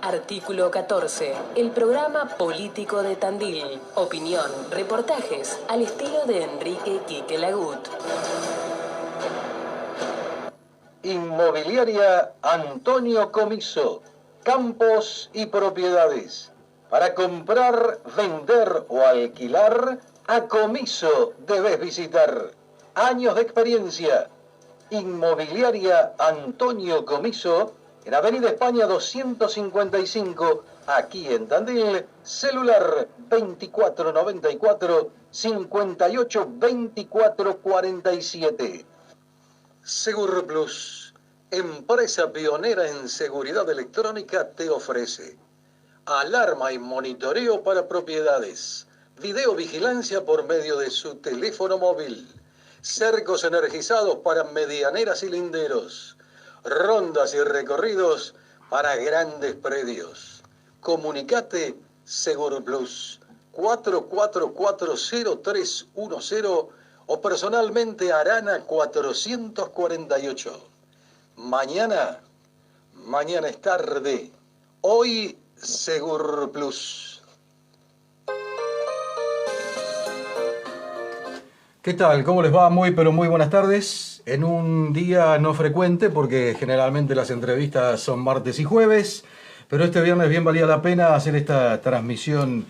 Artículo 14. El programa político de Tandil. Opinión, reportajes al estilo de Enrique Quique Lagut. Inmobiliaria Antonio Comiso. Campos y propiedades. Para comprar, vender o alquilar, a Comiso debes visitar. Años de experiencia. Inmobiliaria Antonio Comiso, en Avenida España 255, aquí en Tandil, celular 2494-582447. Segur Plus, empresa pionera en seguridad electrónica, te ofrece alarma y monitoreo para propiedades, videovigilancia por medio de su teléfono móvil, cercos energizados para medianeras y linderos, rondas y recorridos para grandes predios. Comunicate Segur Plus 4440-310 o personalmente Arana 448. Mañana es tarde. Hoy Segur Plus. ¿Qué tal? ¿Cómo les va? Muy buenas tardes. En un día no frecuente, porque generalmente las entrevistas son martes y jueves, pero este viernes bien valía la pena hacer esta transmisión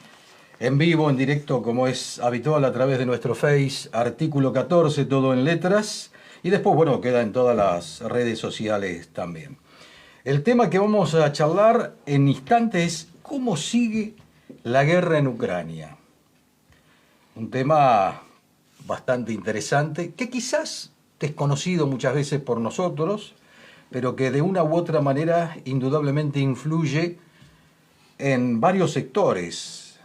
en vivo, en directo, como es habitual, a través de nuestro Face, Artículo 14, todo en letras, y después, bueno, queda en todas las redes sociales también. El tema que vamos a charlar en instantes es cómo sigue la guerra en Ucrania. Un tema bastante interesante, que quizás desconocido muchas veces por nosotros, pero que de una u otra manera indudablemente influye en varios sectores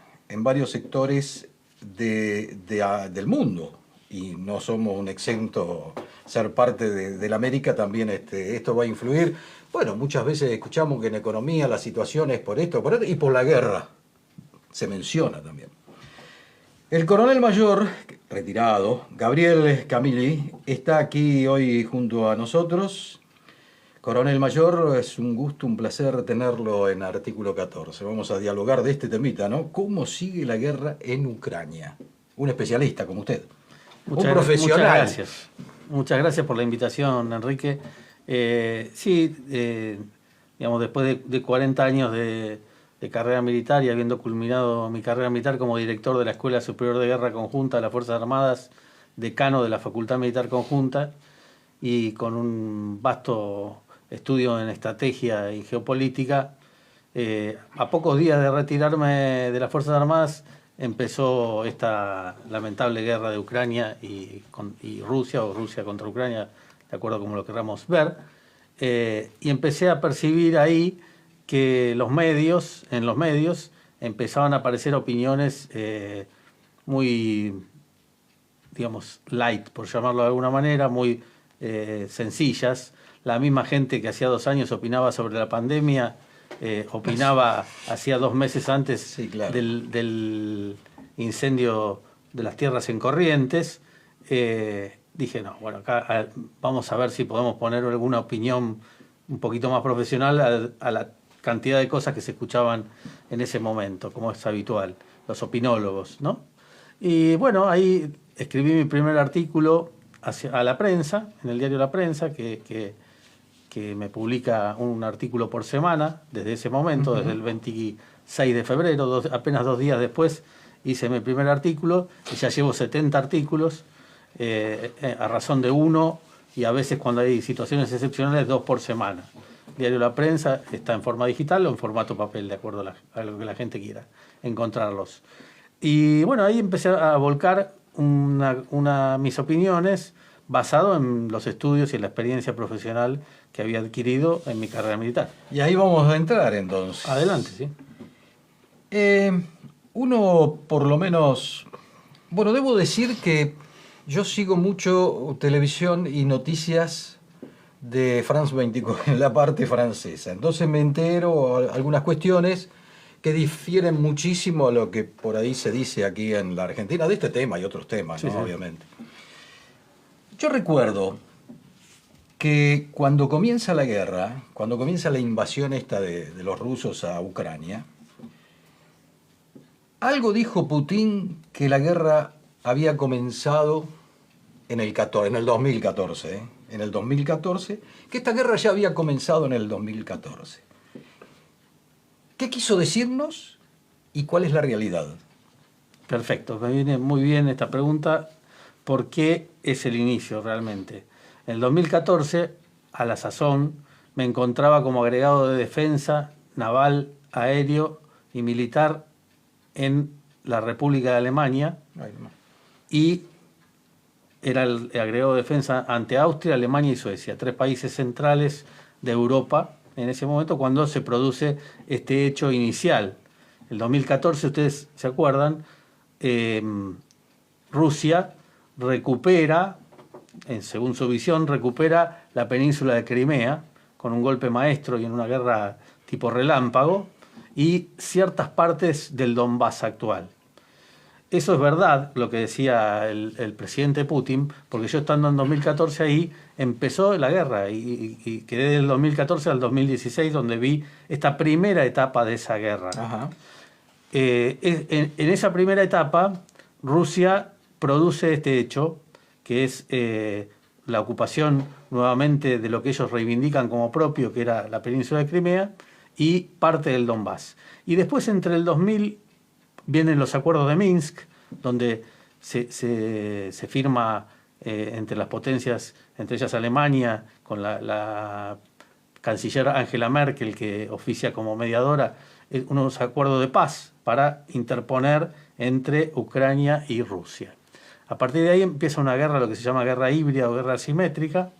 del mundo, y no somos un exento ser parte de la América, también esto va a influir. Bueno, muchas veces escuchamos que en economía la situación es por esto, y por la guerra, se menciona también. El coronel mayor, retirado, Gabriel Camilli, está aquí hoy junto a nosotros. Coronel mayor, es un gusto, un placer tenerlo en Artículo 14. Vamos a dialogar de este temita, ¿no? ¿Cómo sigue la guerra en Ucrania? Un especialista como usted. Un profesional. Muchas gracias. Muchas gracias por la invitación, Enrique. Digamos, después de 40 años de carrera militar y habiendo culminado mi carrera militar como director de la Escuela Superior de Guerra Conjunta de las Fuerzas Armadas, decano de la Facultad Militar Conjunta y con un vasto estudio en estrategia y geopolítica, a pocos días de retirarme de las Fuerzas Armadas empezó esta lamentable guerra de Ucrania y Rusia, o Rusia contra Ucrania, de acuerdo como lo queramos ver, y empecé a percibir ahí que en los medios empezaban a aparecer opiniones muy, digamos, light, por llamarlo de alguna manera, muy sencillas. La misma gente que hacía 2 años opinaba sobre la pandemia, opinaba hacía 2 meses antes, sí, claro, del incendio de las tierras en Corrientes. Dije, no, bueno, acá vamos a ver si podemos poner alguna opinión un poquito más profesional a la cantidad de cosas que se escuchaban en ese momento, como es habitual, los opinólogos, ¿no? Y bueno, ahí escribí mi primer artículo a la prensa, en el diario La Prensa, que me publica un artículo por semana desde ese momento, desde el 26 de febrero, apenas 2 días después, hice mi primer artículo, y ya llevo 70 artículos, a razón de 1, y a veces, cuando hay situaciones excepcionales, 2 por semana. Diario La Prensa está en forma digital o en formato papel, de acuerdo a lo que la gente quiera encontrarlos. Y bueno, ahí empecé a volcar mis opiniones basado en los estudios y la experiencia profesional que había adquirido en mi carrera militar. Y ahí vamos a entrar entonces. Adelante, sí. Uno, por lo menos... Bueno, debo decir que yo sigo mucho televisión y noticias de France 24, en la parte francesa. Entonces me entero algunas cuestiones que difieren muchísimo a lo que por ahí se dice aquí en la Argentina, de este tema y otros temas, ¿no? Sí. Obviamente. Yo recuerdo que cuando comienza la guerra, cuando comienza la invasión esta de los rusos a Ucrania, algo dijo Putin que la guerra había comenzado en el 2014, en el 2014, que esta guerra ya había comenzado en el 2014. ¿Qué quiso decirnos y cuál es la realidad? Perfecto, me viene muy bien esta pregunta. ¿Por qué es el inicio realmente? En el 2014, a la sazón, me encontraba como agregado de defensa naval, aéreo y militar en la República de Alemania y era el agregado de defensa ante Austria, Alemania y Suecia, 3 países centrales de Europa en ese momento cuando se produce este hecho inicial. El 2014, ustedes se acuerdan, Rusia recupera, según su visión, recupera la península de Crimea con un golpe maestro y en una guerra tipo relámpago y ciertas partes del Donbass actual. Eso es verdad, lo que decía el presidente Putin, porque yo estando en 2014 ahí, empezó la guerra y quedé del 2014 al 2016 donde vi esta primera etapa de esa guerra. Ajá. En esa primera etapa, Rusia produce este hecho, que es la ocupación nuevamente de lo que ellos reivindican como propio, que era la península de Crimea, y parte del Donbass. Y después, entre el 2000, vienen los acuerdos de Minsk, donde se firma entre las potencias, entre ellas Alemania, con la canciller Angela Merkel, que oficia como mediadora, unos acuerdos de paz para interponer entre Ucrania y Rusia. A partir de ahí empieza una guerra, lo que se llama guerra híbrida o guerra asimétrica,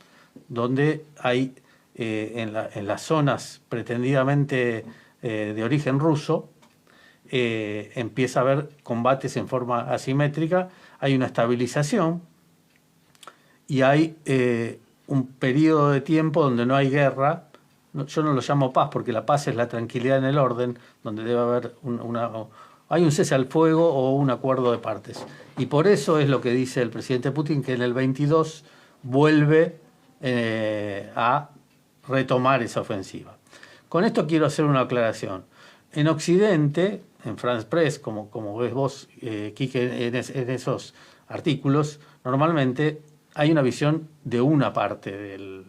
donde hay en las zonas pretendidamente de origen ruso, empieza a haber combates en forma asimétrica, hay una estabilización y hay un periodo de tiempo donde no hay guerra. Yo no lo llamo paz porque la paz es la tranquilidad en el orden, donde debe haber hay un cese al fuego o un acuerdo de partes. Y por eso es lo que dice el presidente Putin, que en el 22 vuelve a retomar esa ofensiva. Con esto quiero hacer una aclaración. En Occidente, en France Press, como ves vos, Quique, en esos artículos, normalmente hay una visión de una parte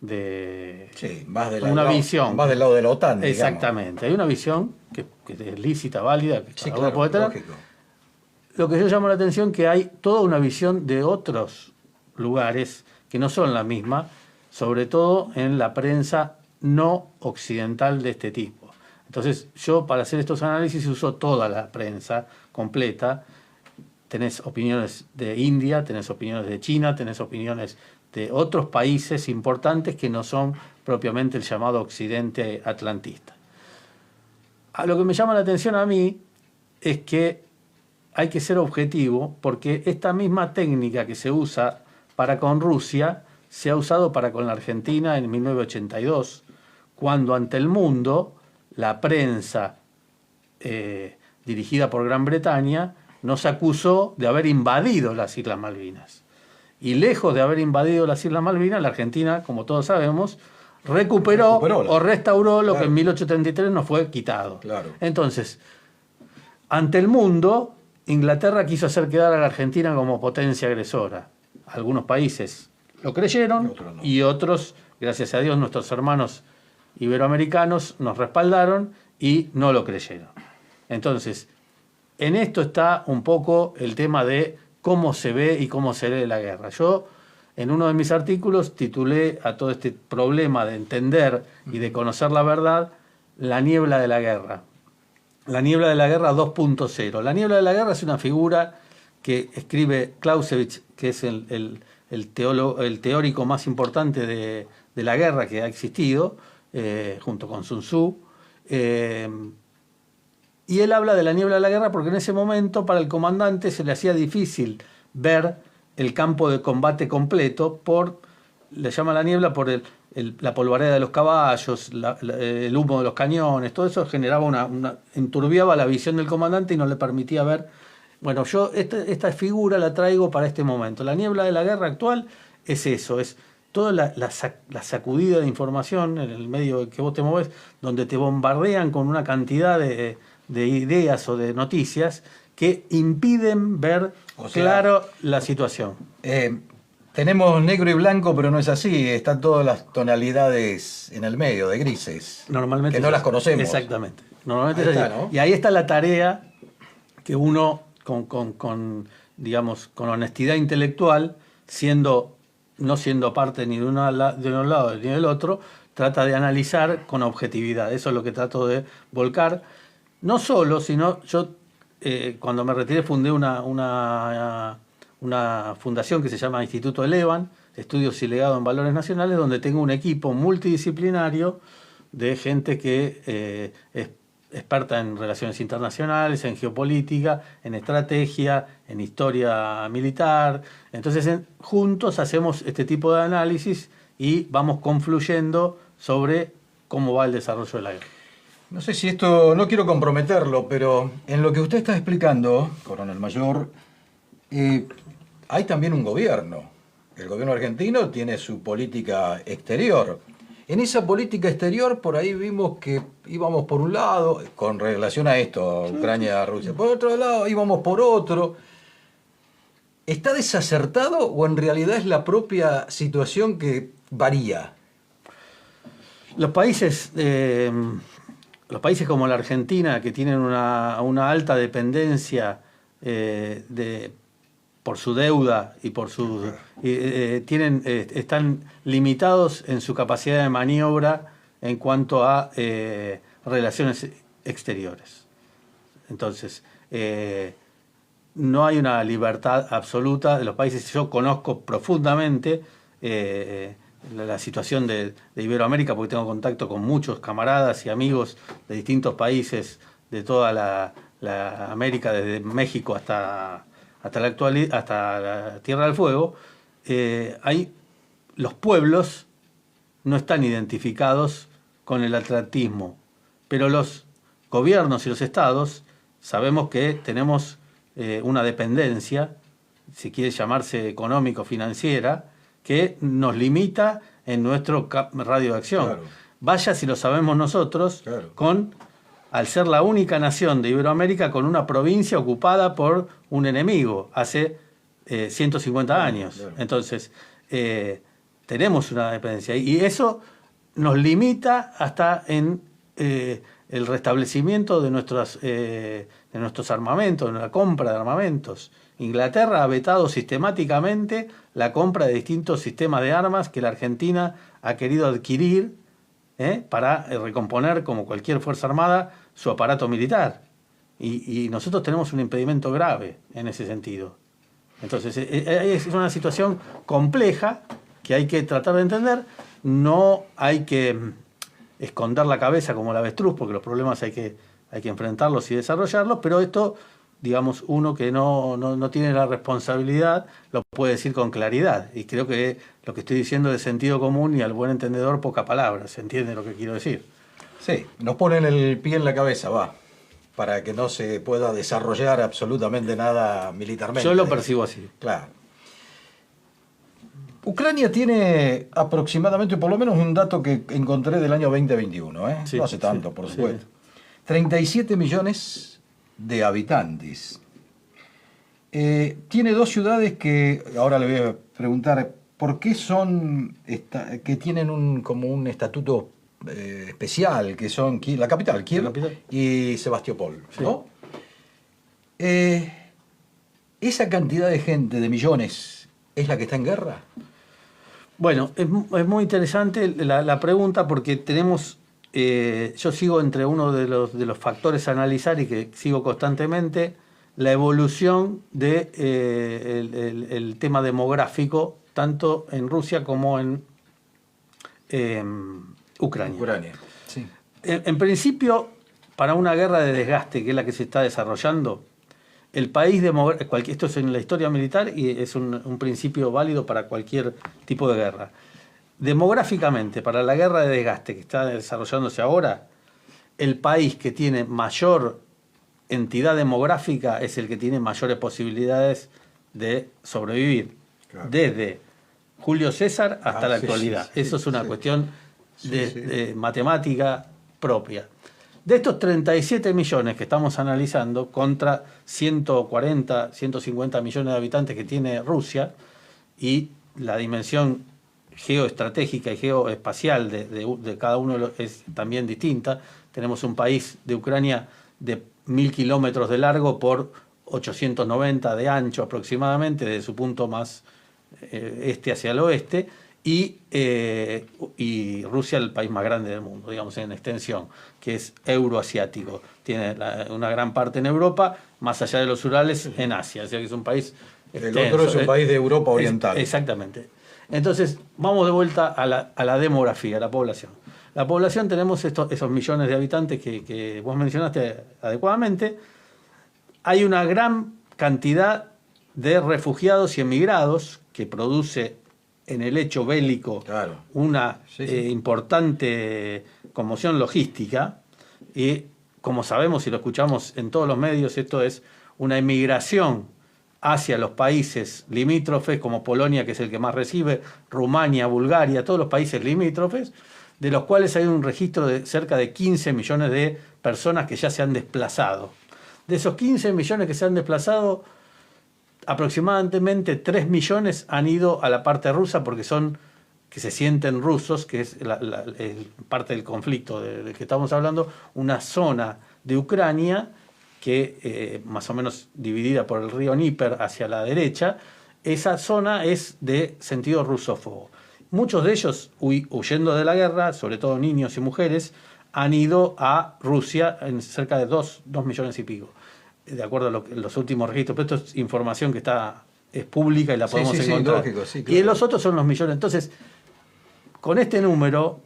Sí, más una visión. Más del lado de la OTAN, exactamente. Hay una visión que es lícita, válida, que sí, cada uno puede tener. lógico. Lo que yo llamo la atención que hay toda una visión de otros lugares que no son la misma, sobre todo en la prensa no occidental de este tipo. Entonces, yo para hacer estos análisis uso toda la prensa completa. Tenés opiniones de India, tenés opiniones de China, tenés opiniones de otros países importantes que no son propiamente el llamado occidente atlantista. A lo que me llama la atención a mí es que hay que ser objetivo porque esta misma técnica que se usa para con Rusia se ha usado para con la Argentina en 1982, cuando ante el mundo la prensa dirigida por Gran Bretaña nos acusó de haber invadido las Islas Malvinas. Y lejos de haber invadido las Islas Malvinas, la Argentina, como todos sabemos, recuperó o restauró lo que en 1833 nos fue quitado. Claro. Entonces, ante el mundo, Inglaterra quiso hacer quedar a la Argentina como potencia agresora. Algunos países lo creyeron y otros, gracias a Dios, nuestros hermanos iberoamericanos nos respaldaron y no lo creyeron. Entonces, en esto está un poco el tema de cómo se ve y cómo se lee la guerra. Yo, en uno de mis artículos, titulé a todo este problema de entender y de conocer la verdad, la niebla de la guerra. La niebla de la guerra 2.0. La niebla de la guerra es una figura que escribe Clausewitz, que es el teórico más importante de la guerra que ha existido, junto con Sun Tzu. Y él habla de la niebla de la guerra porque en ese momento para el comandante se le hacía difícil ver el campo de combate completo le llama la niebla por la polvareda de los caballos, el humo de los cañones, todo eso generaba enturbiaba la visión del comandante y no le permitía ver. Bueno, yo esta figura la traigo para este momento. La niebla de la guerra actual es eso, es toda la sacudida de información en el medio que vos te moves, donde te bombardean con una cantidad de ideas o de noticias que impiden ver claro la situación. Tenemos negro y blanco, pero no es así. Están todas las tonalidades en el medio, de grises. Normalmente que no las conocemos. Exactamente. Normalmente Ahí es así. está, ¿no? Y ahí está la tarea que uno, digamos, con honestidad intelectual, no siendo parte ni de un lado ni del otro, trata de analizar con objetividad. Eso es lo que trato de volcar. No solo, sino yo cuando me retiré fundé una fundación que se llama Instituto Elevan, Estudios y Legado en Valores Nacionales, donde tengo un equipo multidisciplinario de gente que es experta en relaciones internacionales, en geopolítica, en estrategia, en historia militar. Entonces, juntos hacemos este tipo de análisis y vamos confluyendo sobre cómo va el desarrollo de la guerra. No sé si esto, no quiero comprometerlo, pero en lo que usted está explicando, coronel mayor, hay también un gobierno. El gobierno argentino tiene su política exterior. En esa política exterior, por ahí vimos que íbamos por un lado, con relación a esto, Ucrania, Rusia. Por otro lado, íbamos por otro. ¿Está desacertado o en realidad es la propia situación que varía? Los países como la Argentina, que tienen una alta dependencia por su deuda y por sus están limitados en su capacidad de maniobra en cuanto a relaciones exteriores. Entonces, no hay una libertad absoluta de los países. Yo conozco profundamente la situación de Iberoamérica, porque tengo contacto con muchos camaradas y amigos de distintos países de toda la América, desde México hasta la actualidad, hasta la Tierra del Fuego. Los pueblos no están identificados con el atlantismo, pero los gobiernos y los estados sabemos que tenemos una dependencia, si quiere llamarse económico-financiera, que nos limita en nuestro radio de acción. Claro. Vaya si lo sabemos nosotros, Claro. al ser la única nación de Iberoamérica con una provincia ocupada por un enemigo hace 150 años. Claro. Entonces, tenemos una dependencia. Y eso nos limita hasta en el restablecimiento de nuestros armamentos, de la compra de armamentos. Inglaterra ha vetado sistemáticamente la compra de distintos sistemas de armas que la Argentina ha querido adquirir para recomponer, como cualquier fuerza armada, su aparato militar. Y nosotros tenemos un impedimento grave en ese sentido. Entonces, es una situación compleja que hay que tratar de entender. No hay que esconder la cabeza como el avestruz, porque los problemas hay que enfrentarlos y desarrollarlos, pero esto, digamos, uno que no tiene la responsabilidad lo puede decir con claridad. Y creo que lo que estoy diciendo es de sentido común y al buen entendedor poca palabra. ¿Se entiende lo que quiero decir? Sí, nos ponen el pie en la cabeza, para que no se pueda desarrollar absolutamente nada militarmente. Yo lo percibo así. Claro. Ucrania tiene aproximadamente, por lo menos un dato que encontré del año 2021, Sí, no hace tanto, sí, por sí. supuesto. 37 millones de habitantes. Tiene dos ciudades que, ahora le voy a preguntar, ¿por qué que tienen como un estatuto especial, que son la capital, Kiev, La capital. y Sebastopol, Sí. ¿no? ¿Esa cantidad de gente, de millones, es la que está en guerra? Bueno, es muy interesante la pregunta, porque tenemos, yo sigo entre uno de los factores a analizar y que sigo constantemente, la evolución de el tema demográfico, tanto en Rusia como en Ucrania. Ucrania, sí. En principio, para una guerra de desgaste, que es la que se está desarrollando, el país esto es en la historia militar y es un principio válido para cualquier tipo de guerra. Demográficamente, para la guerra de desgaste que está desarrollándose ahora, el país que tiene mayor entidad demográfica es el que tiene mayores posibilidades de sobrevivir. Claro. Desde Julio César hasta la sí, actualidad. sí, Eso es una sí. cuestión de, Sí. de matemática propia. De estos 37 millones que estamos analizando contra 140, 150 millones de habitantes que tiene Rusia, y la dimensión geoestratégica y geoespacial de cada uno es también distinta. Tenemos un país de Ucrania de 1000 kilómetros de largo por 890 de ancho aproximadamente, desde su punto más este hacia el oeste, y Rusia el país más grande del mundo, digamos, en extensión, que es euroasiático. Tiene una gran parte en Europa, más allá de los Urales, en Asia. O sea que es un país El otro es un país de Europa Oriental. Exactamente. Entonces, vamos de vuelta a la demografía, a la población. La población, tenemos esos millones de habitantes que vos mencionaste adecuadamente. Hay una gran cantidad de refugiados y emigrados que produce en el hecho bélico Claro. una Sí, sí. importante conmoción logística, y como sabemos y lo escuchamos en todos los medios, esto es una emigración hacia los países limítrofes, como Polonia, que es el que más recibe, Rumania, Bulgaria, todos los países limítrofes, de los cuales hay un registro de cerca de 15 millones de personas que ya se han desplazado. De esos 15 millones que se han desplazado, aproximadamente 3 millones han ido a la parte rusa porque que se sienten rusos, que es parte del conflicto del que estamos hablando, una zona de Ucrania que más o menos dividida por el río Níper hacia la derecha. Esa zona es de sentido rusófobo. Muchos de ellos, huyendo de la guerra, sobre todo niños y mujeres, han ido a Rusia en cerca de 2 millones y pico, de acuerdo a los últimos registros. Pero esto es información que es pública y la podemos encontrar. Lógico, sí, claro. Y los otros son los millones. Entonces, con este número,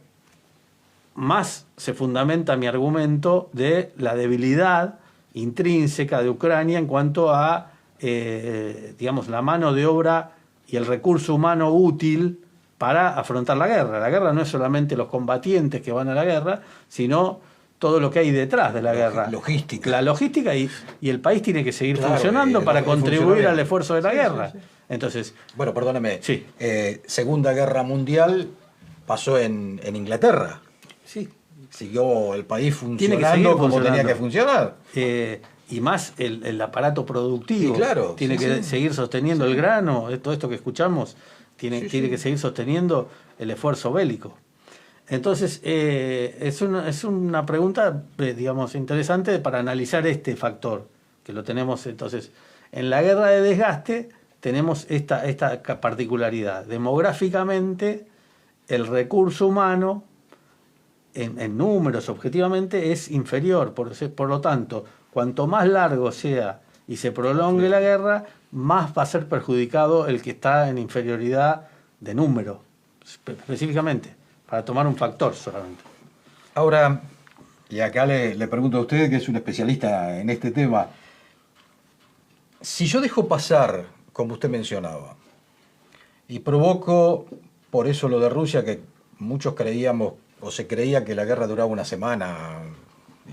más se fundamenta mi argumento de la debilidad intrínseca de Ucrania en cuanto a, digamos, la mano de obra y el recurso humano útil para afrontar la guerra. La guerra no es solamente los combatientes que van a la guerra, sino todo lo que hay detrás de la guerra. Logística. La logística, y el país tiene que seguir Claro, funcionando para el contribuir funcionamiento. al esfuerzo de la Sí, guerra. sí, sí. Entonces, Bueno, perdóname. Sí. Segunda Guerra Mundial pasó en Inglaterra. sí, Siguió el país Tiene que seguir funcionando como funcionando. tenía que funcionar. y más el aparato productivo. Sí, claro, tiene sí, que sí. seguir sosteniendo el grano, todo esto que escuchamos, tiene que seguir sosteniendo el esfuerzo bélico. Entonces, es una pregunta, digamos, interesante para analizar este factor, que lo tenemos. Entonces, en la guerra de desgaste tenemos esta particularidad. Demográficamente, el recurso humano, en números objetivamente, es inferior. Por lo tanto, cuanto más largo sea y se prolongue la guerra, más va a ser perjudicado el que está en inferioridad de número, específicamente, para tomar un factor solamente. Ahora, y acá le pregunto a usted, que es un especialista en este tema, si yo dejo pasar, como usted mencionaba, y provoco, por eso lo de Rusia, que muchos creíamos, o se creía que la guerra duraba una semana,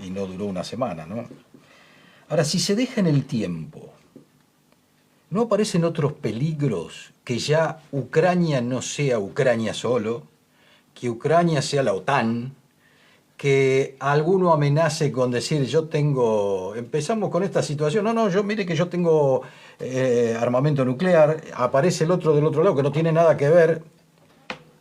y no duró una semana, ¿no? Ahora, si se deja en el tiempo, ¿no aparecen otros peligros? Que ya Ucrania no sea Ucrania solo, que Ucrania sea la OTAN, que alguno amenace con decir, empezamos con esta situación, mire que yo tengo armamento nuclear, aparece el otro del otro lado que no tiene nada que ver,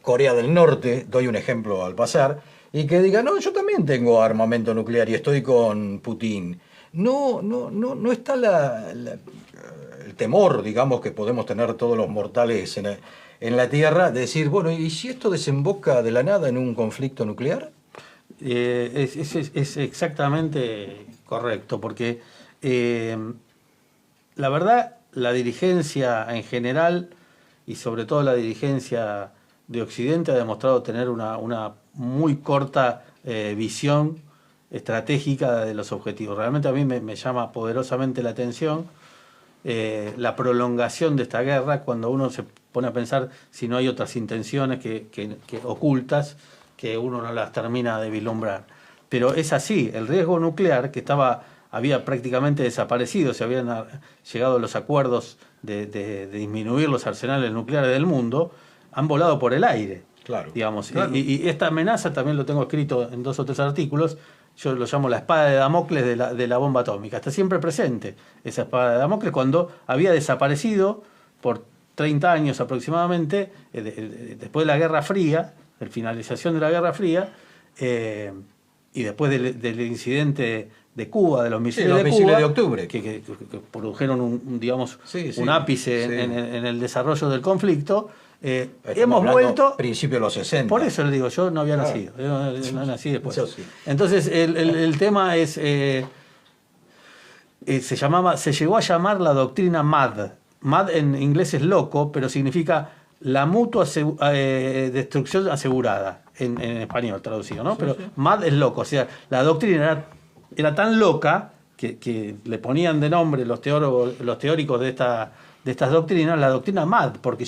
Corea del Norte, doy un ejemplo al pasar, y que diga, no, yo también tengo armamento nuclear y estoy con Putin. No está el temor, digamos, que podemos tener todos los mortales en la Tierra, de decir, bueno, ¿y si esto desemboca de la nada en un conflicto nuclear? Es exactamente correcto, porque la verdad, la dirigencia en general, y sobre todo la dirigencia de Occidente, ha demostrado tener una muy corta visión estratégica de los objetivos. Realmente a mí me llama poderosamente la atención la prolongación de esta guerra, cuando uno se pone a pensar si no hay otras intenciones que ocultas, que uno no las termina de vislumbrar. Pero es así, el riesgo nuclear, que había prácticamente desaparecido, se habían llegado a los acuerdos de disminuir los arsenales nucleares del mundo, han volado por el aire. Claro. Digamos. Claro. Y esta amenaza también lo tengo escrito en 2 o 3 artículos. Yo lo llamo la espada de Damocles de la bomba atómica. Está siempre presente esa espada de Damocles cuando había desaparecido por 30 años aproximadamente, después de la Guerra Fría, la finalización de la Guerra Fría, y después del incidente de Cuba, de los misiles, los de misiles Cuba, de octubre. que produjeron un ápice Sí. en el desarrollo del conflicto. Estamos Hemos hablando vuelto. principios de los 60. Por eso le digo, yo no había Claro. nacido. Yo no nací después. Yo sí. Entonces, el tema es. Se llegó a llamar la doctrina MAD. MAD en inglés es loco, pero significa la mutua destrucción asegurada, en español traducido, ¿no? Pero MAD es loco. O sea, la doctrina era tan loca que le ponían de nombre los teóricos de estas doctrinas, la doctrina MAD, porque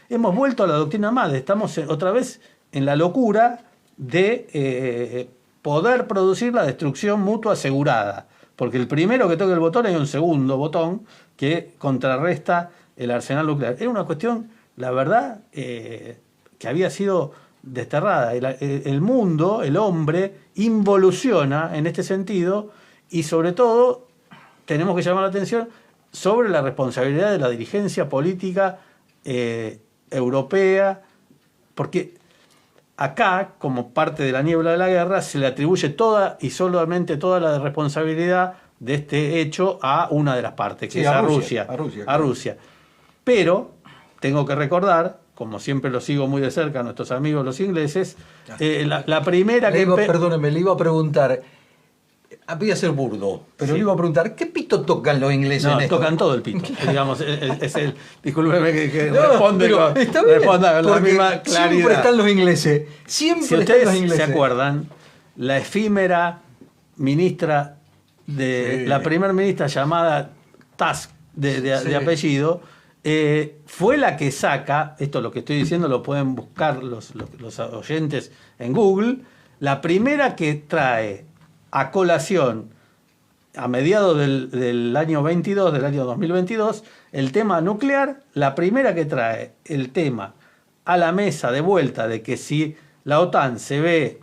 hemos vuelto a la doctrina MAD, estamos otra vez en la locura de poder producir la destrucción mutua asegurada, porque el primero que toque el botón hay un segundo botón que contrarresta el arsenal nuclear. Era una cuestión, la verdad, que había sido desterrada. El mundo, el hombre, involuciona en este sentido y sobre todo tenemos que llamar la atención sobre la responsabilidad de la dirigencia política europea, porque acá, como parte de la niebla de la guerra, se le atribuye toda y solamente toda la responsabilidad de este hecho a una de las partes, que Sí, es a a Rusia, Rusia. claro. A Rusia. Pero tengo que recordar, como siempre lo sigo muy de cerca a nuestros amigos los ingleses, la primera que... Perdóneme, le iba a preguntar. Voy a ser burdo, pero Sí. le iba a preguntar, ¿qué pito tocan los ingleses No, en esto? tocan todo el pito. Digamos, discúlpeme que No, responde pero con, está bien, responda con la porque misma claridad. siempre están los ingleses. Siempre Si están ustedes los ingleses. se acuerdan, la efímera ministra Sí. la primer ministra llamada Tusk de Sí. apellido, fue la que saca, esto lo que estoy diciendo lo pueden buscar los oyentes en Google, la primera que trae a colación a mediados del año 22, del año 2022, el tema nuclear, la primera que trae el tema a la mesa de vuelta de que si la OTAN se ve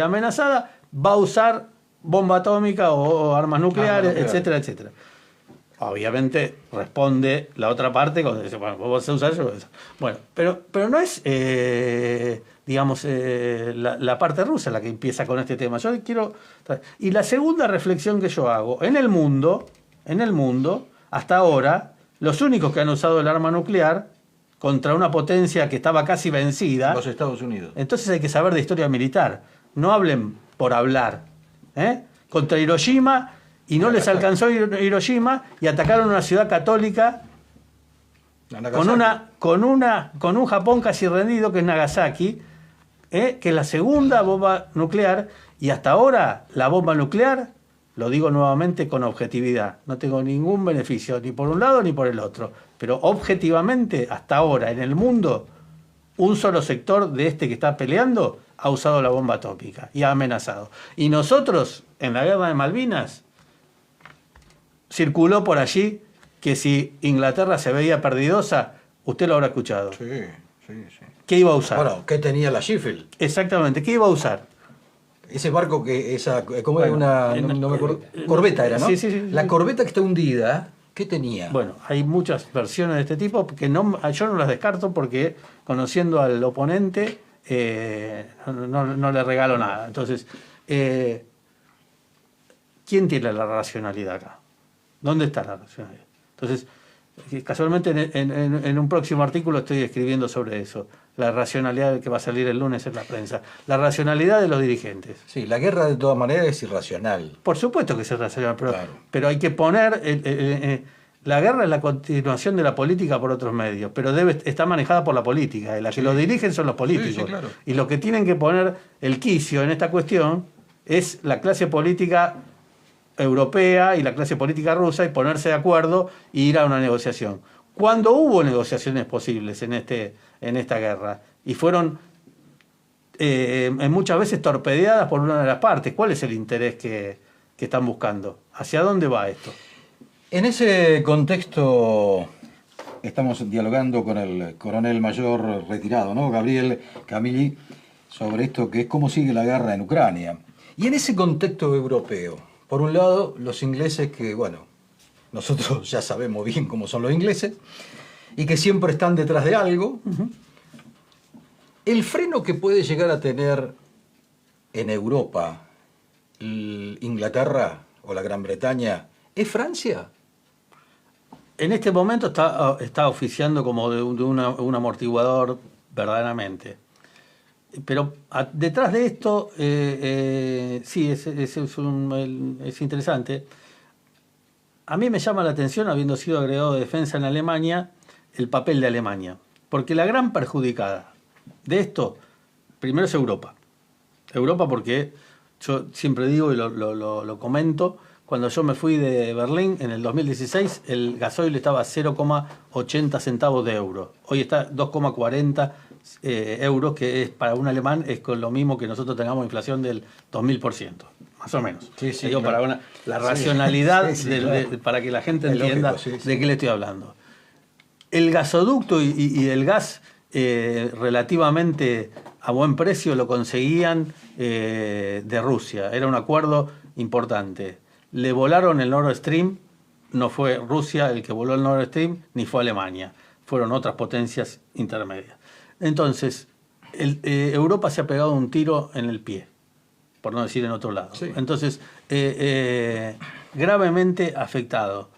amenazada, va a usar bomba atómica o armas nucleares, etcétera, etcétera. Obviamente responde la otra parte cuando dice, bueno, vos vas a usar eso. Bueno, pero no es, digamos, la parte rusa la que empieza con este tema. Yo quiero... Y la segunda reflexión que yo hago, en el mundo, hasta ahora, los únicos que han usado el arma nuclear contra una potencia que estaba casi vencida... Los Estados Unidos. Entonces hay que saber de historia militar. No hablen por hablar. Contra Hiroshima... Y no les alcanzó Hiroshima y atacaron una ciudad católica con un Japón casi rendido, que es Nagasaki, que es la segunda bomba nuclear. Y hasta ahora la bomba nuclear, lo digo nuevamente con objetividad, no tengo ningún beneficio ni por un lado ni por el otro. Pero objetivamente, hasta ahora en el mundo, un solo sector de este que está peleando ha usado la bomba atómica y ha amenazado. Y nosotros, en la guerra de Malvinas, circuló por allí que si Inglaterra se veía perdidosa, usted lo habrá escuchado. Sí, sí, sí. ¿Qué iba a usar? Bueno, ¿qué tenía la Sheffield? Exactamente, ¿qué iba a usar? Ese barco ¿cómo Bueno, era una? No me acuerdo. Corbeta era, ¿no? Sí, sí, sí. La corbeta que está hundida, ¿qué tenía? Bueno, hay muchas versiones de este tipo que yo no las descarto porque conociendo al oponente no le regalo nada. Entonces, ¿quién tiene la racionalidad acá? ¿Dónde está la racionalidad? Entonces, casualmente en un próximo artículo estoy escribiendo sobre eso. La racionalidad que va a salir el lunes en la prensa. La racionalidad de los dirigentes. Sí, la guerra de todas maneras es irracional. Por supuesto que es irracional, Claro. pero hay que poner... la guerra es la continuación de la política por otros medios, pero está manejada por la política. Y la que lo dirigen son los políticos. Sí, claro. Y los que tienen que poner el quicio en esta cuestión es la clase política europea y la clase política rusa, y ponerse de acuerdo e ir a una negociación. Cuando hubo negociaciones posibles en esta guerra y fueron muchas veces torpedeadas por una de las partes, ¿cuál es el interés que están buscando? ¿Hacia dónde va esto? En ese contexto estamos dialogando con el coronel mayor retirado, ¿no? Gabriel Camilli, sobre esto que es cómo sigue la guerra en Ucrania. Y en ese contexto europeo, por un lado, los ingleses que, bueno, nosotros ya sabemos bien cómo son los ingleses, y que siempre están detrás de algo. El freno que puede llegar a tener en Europa Inglaterra o la Gran Bretaña, ¿es Francia? En este momento está oficiando como de un amortiguador verdaderamente. Pero detrás de esto, sí, es interesante. A mí me llama la atención, habiendo sido agregado de defensa en Alemania, el papel de Alemania. Porque la gran perjudicada de esto, primero es Europa. Europa porque, yo siempre digo y lo comento, cuando yo me fui de Berlín en el 2016, el gasoil estaba a 0,80 centavos de euro. Hoy está 2,40 euros, que es para un alemán es con lo mismo que nosotros tengamos inflación del 2000%, más o menos. Sí, sí, digo, claro. para la racionalidad, sí, claro. para que la gente Es entienda lógico, sí. de qué le estoy hablando. El gasoducto y el gas relativamente a buen precio lo conseguían de Rusia. Era un acuerdo importante. Le volaron el Nord Stream, no fue Rusia el que voló el Nord Stream, ni fue Alemania. Fueron otras potencias intermedias. Entonces, Europa se ha pegado un tiro en el pie, por no decir en otro lado. Sí. Entonces, gravemente afectado.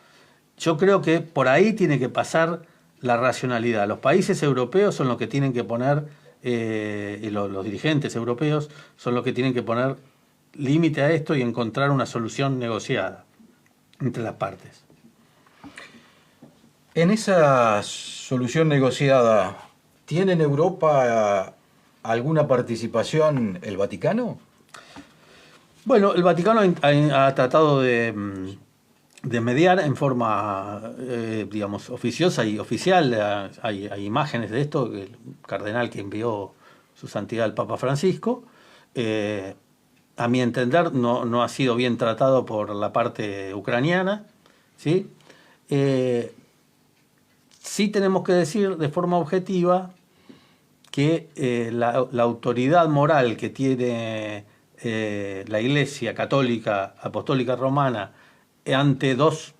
Yo creo que por ahí tiene que pasar la racionalidad. Los países europeos son los que tienen que poner, y los dirigentes europeos son los que tienen que poner límite a esto y encontrar una solución negociada entre las partes. En esa solución negociada, ¿tiene en Europa alguna participación el Vaticano? Bueno, el Vaticano ha tratado de mediar en forma, digamos, oficiosa y oficial. Hay imágenes de esto, el cardenal que envió su santidad al Papa Francisco. A mi entender, no ha sido bien tratado por la parte ucraniana, ¿sí? Sí tenemos que decir de forma objetiva que la autoridad moral que tiene la Iglesia Católica Apostólica Romana ante dos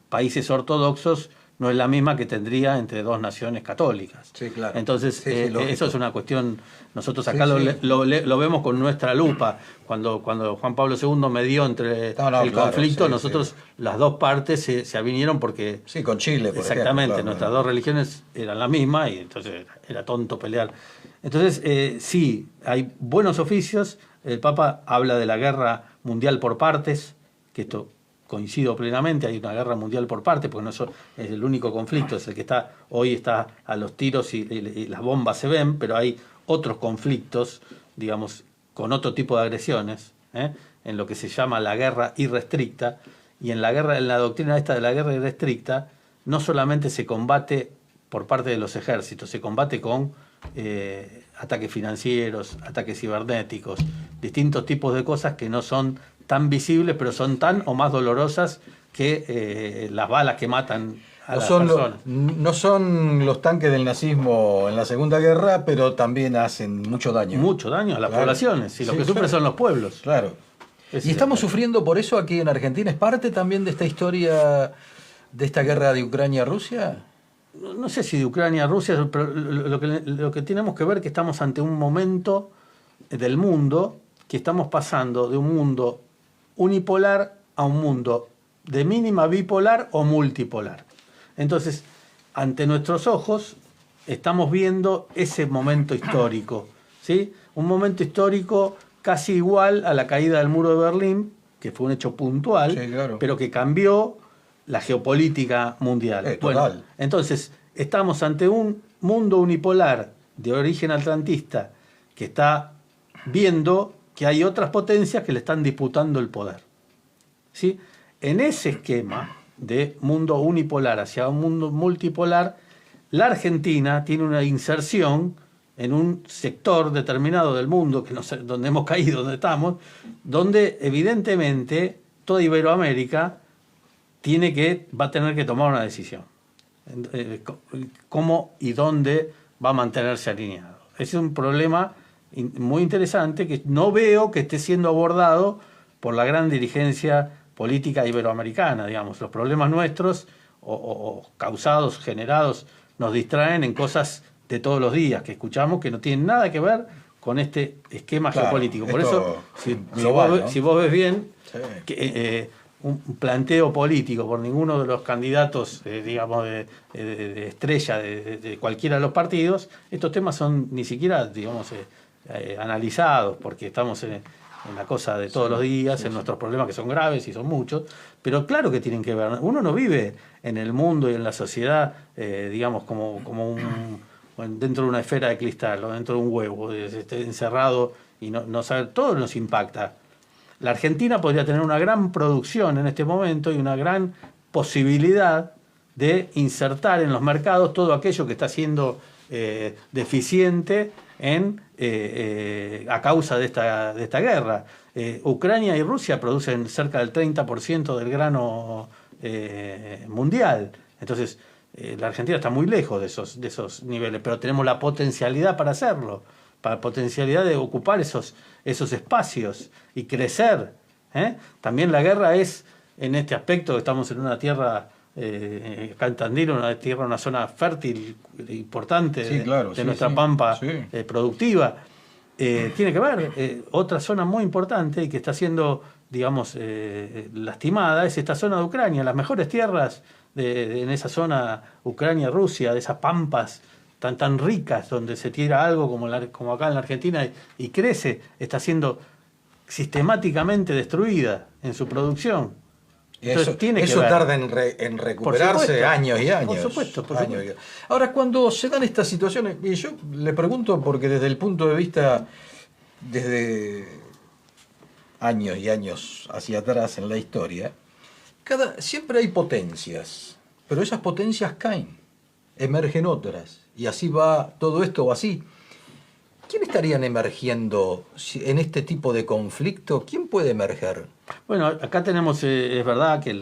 países ortodoxos no es la misma que tendría entre dos naciones católicas. Sí, claro. Entonces, Sí, eso es una cuestión, nosotros acá Sí, sí. lo vemos con nuestra lupa. Cuando Juan Pablo II medió entre el claro, conflicto, sí, nosotros, sí. Las dos partes se avinieron porque... Sí, con Chile, por exactamente, ejemplo, claro, nuestras claro. dos religiones eran la misma y entonces era tonto pelear. Entonces, sí, hay buenos oficios. El Papa habla de la guerra mundial por partes, que esto coincido plenamente, hay una guerra mundial por partes, porque no es el único conflicto, es el que hoy está a los tiros y las bombas se ven, pero hay otros conflictos, digamos, con otro tipo de agresiones, en lo que se llama la guerra irrestricta, y en la doctrina esta de la guerra irrestricta, no solamente se combate por parte de los ejércitos, se combate con ataques financieros, ataques cibernéticos, distintos tipos de cosas que no son tan visibles, pero son tan o más dolorosas que las balas que matan a las personas. No son los tanques del nazismo en la Segunda Guerra, pero también hacen mucho daño. Mucho daño a las Claro. poblaciones, y lo Sí, que sufren claro. son los pueblos. Claro. Ese Y es estamos el- sufriendo por eso aquí en Argentina. ¿Es parte también de esta historia, de esta guerra de Ucrania-Rusia? No sé si de Ucrania a Rusia, pero lo que tenemos que ver es que estamos ante un momento del mundo que estamos pasando de un mundo unipolar a un mundo de mínima bipolar o multipolar. Entonces, ante nuestros ojos estamos viendo ese momento histórico, ¿sí? Un momento histórico casi igual a la caída del muro de Berlín, que fue un hecho puntual, Sí, claro. pero que cambió la geopolítica mundial. Total. Bueno, entonces, estamos ante un mundo unipolar de origen atlantista que está viendo que hay otras potencias que le están disputando el poder. ¿Sí? En ese esquema de mundo unipolar hacia un mundo multipolar, la Argentina tiene una inserción en un sector determinado del mundo, que no sé, donde hemos caído, donde estamos, donde evidentemente toda Iberoamérica va a tener que tomar una decisión. cómo y dónde va a mantenerse alineado. Ese es un problema muy interesante que no veo que esté siendo abordado por la gran dirigencia política iberoamericana, digamos. Los problemas nuestros o causados, generados, nos distraen en cosas de todos los días que escuchamos que no tienen nada que ver con este esquema geopolítico. Por eso, si vos ves bien, sí, que, un planteo político por ninguno de los candidatos, digamos, de estrella de cualquiera de los partidos, estos temas son ni siquiera, digamos, analizados, porque estamos en la cosa de todos los días, en nuestros problemas que son graves y son muchos, pero claro que tienen que ver. Uno no vive en el mundo y en la sociedad, digamos, como dentro de una esfera de cristal o dentro de un huevo, encerrado y no saber, todo nos impacta. La Argentina podría tener una gran producción en este momento y una gran posibilidad de insertar en los mercados todo aquello que está siendo deficiente a causa de esta guerra. Ucrania y Rusia producen cerca del 30% del grano mundial. Entonces, la Argentina está muy lejos de esos niveles, pero tenemos la potencialidad para hacerlo, para la potencialidad de ocupar esos espacios y crecer. También la guerra es, en este aspecto, estamos en una tierra, acá en Tandil, una zona fértil, importante, sí, claro, de nuestra pampa productiva. Tiene que ver, otra zona muy importante y que está siendo, digamos, lastimada, es esta zona de Ucrania. Las mejores tierras en esa zona, Ucrania, Rusia, de esas pampas tan ricas, donde se tira algo como acá en la Argentina y crece, está siendo sistemáticamente destruida en su producción. Entonces, eso tarda en recuperarse años y años. Por supuesto. Ahora, cuando se dan estas situaciones, y yo le pregunto porque desde el punto de vista, desde años y años hacia atrás en la historia, siempre hay potencias, pero esas potencias caen, emergen otras, y así va todo esto o así. ¿Quién estarían emergiendo en este tipo de conflicto? ¿Quién puede emerger? Bueno, acá tenemos, es verdad que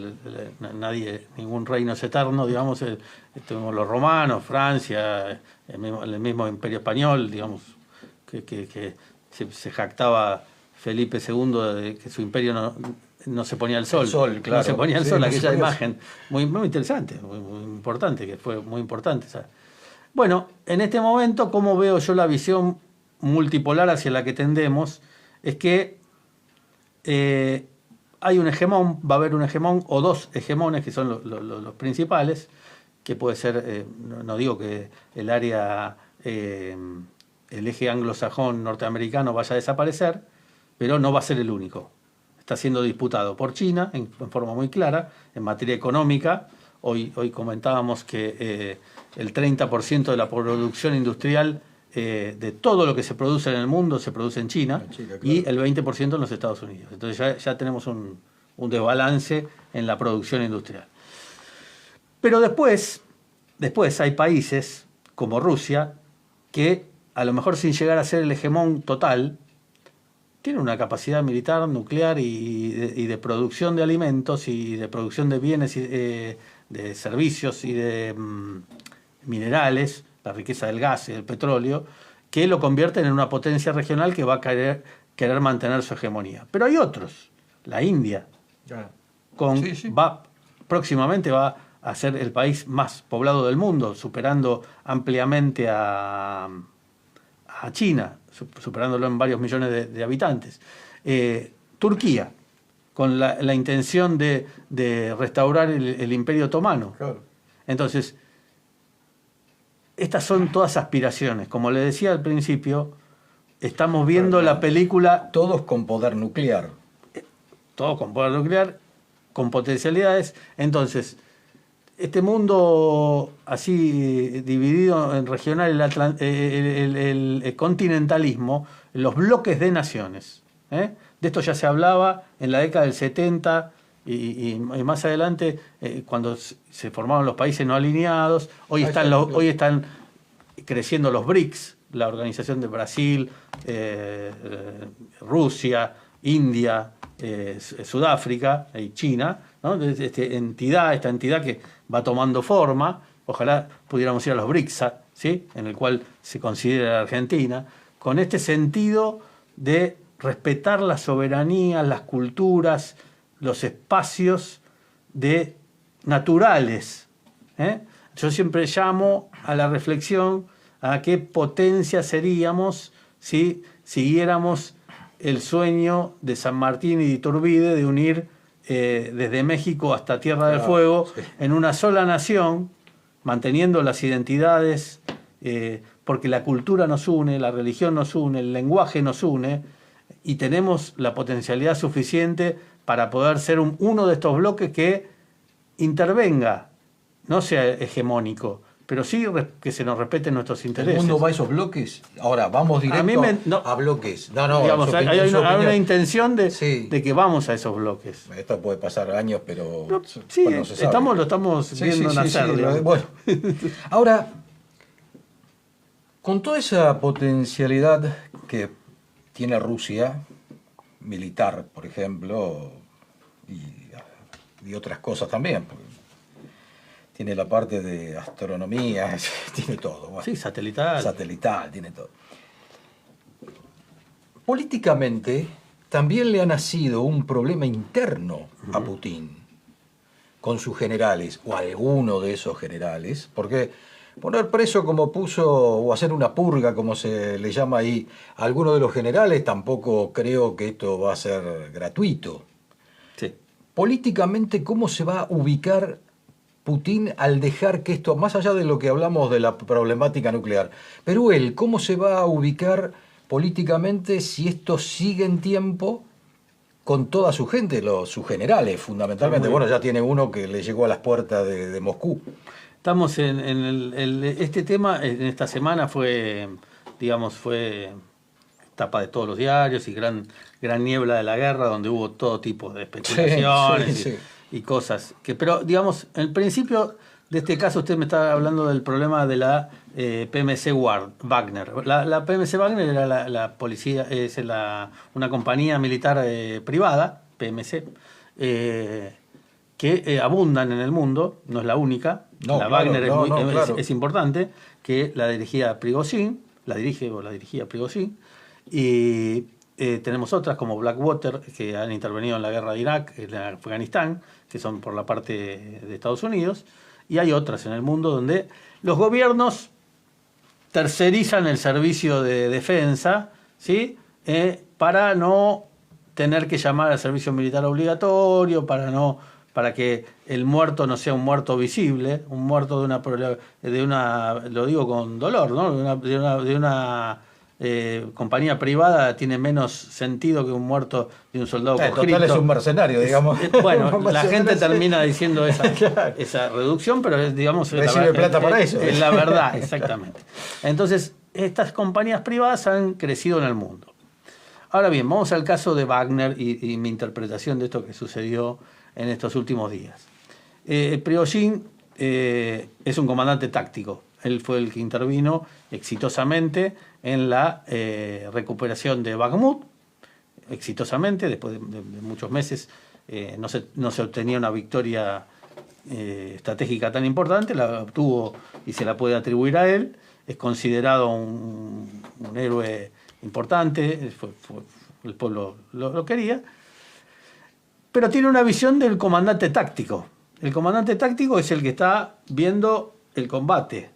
ningún reino es eterno, digamos, tenemos los romanos, Francia, el mismo Imperio Español, digamos, que se jactaba Felipe II de que su imperio no se ponía el sol. Claro. No se ponía el sol, aquella imagen muy interesante, muy importante, que fue muy importante. ¿Sabes? Bueno, en este momento, ¿cómo veo yo la visión multipolar hacia la que tendemos? Es que hay un hegemón, va a haber un hegemón o dos hegemones que son los principales, que puede ser, no digo que el área, el eje anglosajón norteamericano vaya a desaparecer, pero no va a ser el único. Está siendo disputado por China en forma muy clara, en materia económica. Hoy comentábamos que el 30% de la producción industrial de todo lo que se produce en el mundo se produce en China, claro, y el 20% en los Estados Unidos. Entonces ya tenemos un desbalance en la producción industrial. Pero después hay países como Rusia que, a lo mejor sin llegar a ser el hegemón total, tienen una capacidad militar, nuclear y de producción de alimentos y de producción de bienes, de servicios y de minerales, la riqueza del gas y del petróleo, que lo convierten en una potencia regional que va a querer mantener su hegemonía. Pero hay otros, la India, próximamente va a ser el país más poblado del mundo, superando ampliamente a China, superándolo en varios millones de habitantes. Turquía, con la intención de restaurar el Imperio Otomano. Claro. Entonces, estas son todas aspiraciones. Como le decía al principio, estamos viendo la película... Todos con poder nuclear. Todos con poder nuclear, con potencialidades. Entonces, este mundo así dividido en regional, el continentalismo, los bloques de naciones. De esto ya se hablaba en la década del 70 y más adelante, cuando se formaron los países no alineados. Hoy están creciendo los BRICS, la organización de Brasil, Rusia, India, Sudáfrica y China, ¿no? Esta entidad que va tomando forma ojalá pudiéramos ir a los BRICS, ¿sí? En el cual se considera la Argentina, con este sentido de respetar la soberanía, las culturas, los espacios naturales. Yo siempre llamo a la reflexión a qué potencia seríamos si siguiéramos el sueño de San Martín y de Iturbide de unir desde México hasta Tierra del Fuego en una sola nación, manteniendo las identidades, porque la cultura nos une, la religión nos une, el lenguaje nos une, y tenemos la potencialidad suficiente para poder ser uno de estos bloques que intervenga, no sea hegemónico, pero sí que se nos respeten nuestros intereses. ¿El mundo va a esos bloques? Ahora, vamos directo a bloques. No, digamos, hay una intención de que vamos a esos bloques. Esto puede pasar años, pero no se sabe. Lo estamos viendo nacer. Bueno. Ahora, con toda esa potencialidad que tiene Rusia, militar, por ejemplo, y otras cosas también, porque tiene la parte de astronomía, tiene todo. Bueno, sí, satelital. Satelital, tiene todo. Políticamente, también le ha nacido un problema interno a Putin con sus generales, o alguno de esos generales, porque poner preso como puso, o hacer una purga, como se le llama ahí, a alguno de los generales, tampoco creo que esto va a ser gratuito. Sí. Políticamente, ¿cómo se va a ubicar Putin al dejar que esto, más allá de lo que hablamos de la problemática nuclear, pero él, ¿cómo se va a ubicar políticamente si esto sigue en tiempo con toda su gente, sus generales fundamentalmente? Bueno, ya tiene uno que le llegó a las puertas de Moscú. Estamos en este tema, en esta semana fue tapa de todos los diarios y gran niebla de la guerra, donde hubo todo tipo de especulaciones y cosas. Pero, digamos, en el principio de este caso usted me está hablando del problema de la PMC Wagner. La PMC Wagner era la policía, es una compañía militar privada, PMC, que abundan en el mundo, no es la única. La Wagner es importante, que la dirigía Prigozhin, la dirigía Prigozhin, y tenemos otras como Blackwater, que han intervenido en la guerra de Irak, en Afganistán, que son por la parte de Estados Unidos, y hay otras en el mundo donde los gobiernos tercerizan el servicio de defensa, ¿sí? Para no tener que llamar al servicio militar obligatorio, para que el muerto no sea un muerto visible, un muerto de una lo digo con dolor, ¿no? de una compañía privada tiene menos sentido que un muerto de un soldado conscripto. Total es un mercenario, digamos. Bueno, la gente termina diciendo esa reducción, pero es plata para eso. Es la verdad, exactamente. Entonces, estas compañías privadas han crecido en el mundo. Ahora bien, vamos al caso de Wagner y mi interpretación de esto que sucedió en estos últimos días. Prigozhin es un comandante táctico. Él fue el que intervino exitosamente en la recuperación de Bakhmut. Exitosamente, después de muchos meses, no se obtenía una victoria estratégica tan importante, la obtuvo y se la puede atribuir a él. Es considerado un héroe importante, el pueblo lo quería, pero tiene una visión del comandante táctico. El comandante táctico es el que está viendo el combate.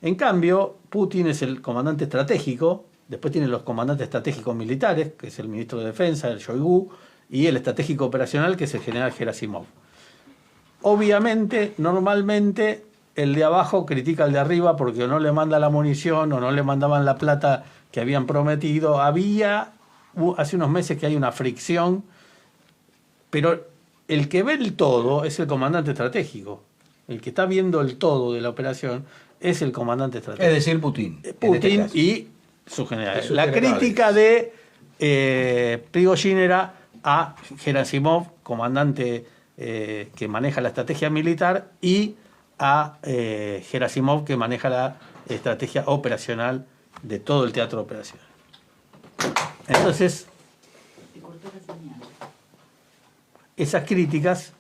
En cambio, Putin es el comandante estratégico, después tiene los comandantes estratégicos militares, que es el ministro de Defensa, el Shoigu, y el estratégico operacional, que es el general Gerasimov. Obviamente, normalmente, el de abajo critica al de arriba porque o no le manda la munición o no le mandaban la plata que habían prometido. Hace unos meses que hay una fricción, pero el que ve el todo es el comandante estratégico. El que está viendo el todo de la operación es el comandante estratégico. Es decir, Putin. Putin y su general. La crítica de Prigozhin era a Gerasimov, comandante que maneja la estrategia militar, y a Gerasimov, que maneja la estrategia operacional de todo el teatro operacional. Entonces, esas críticas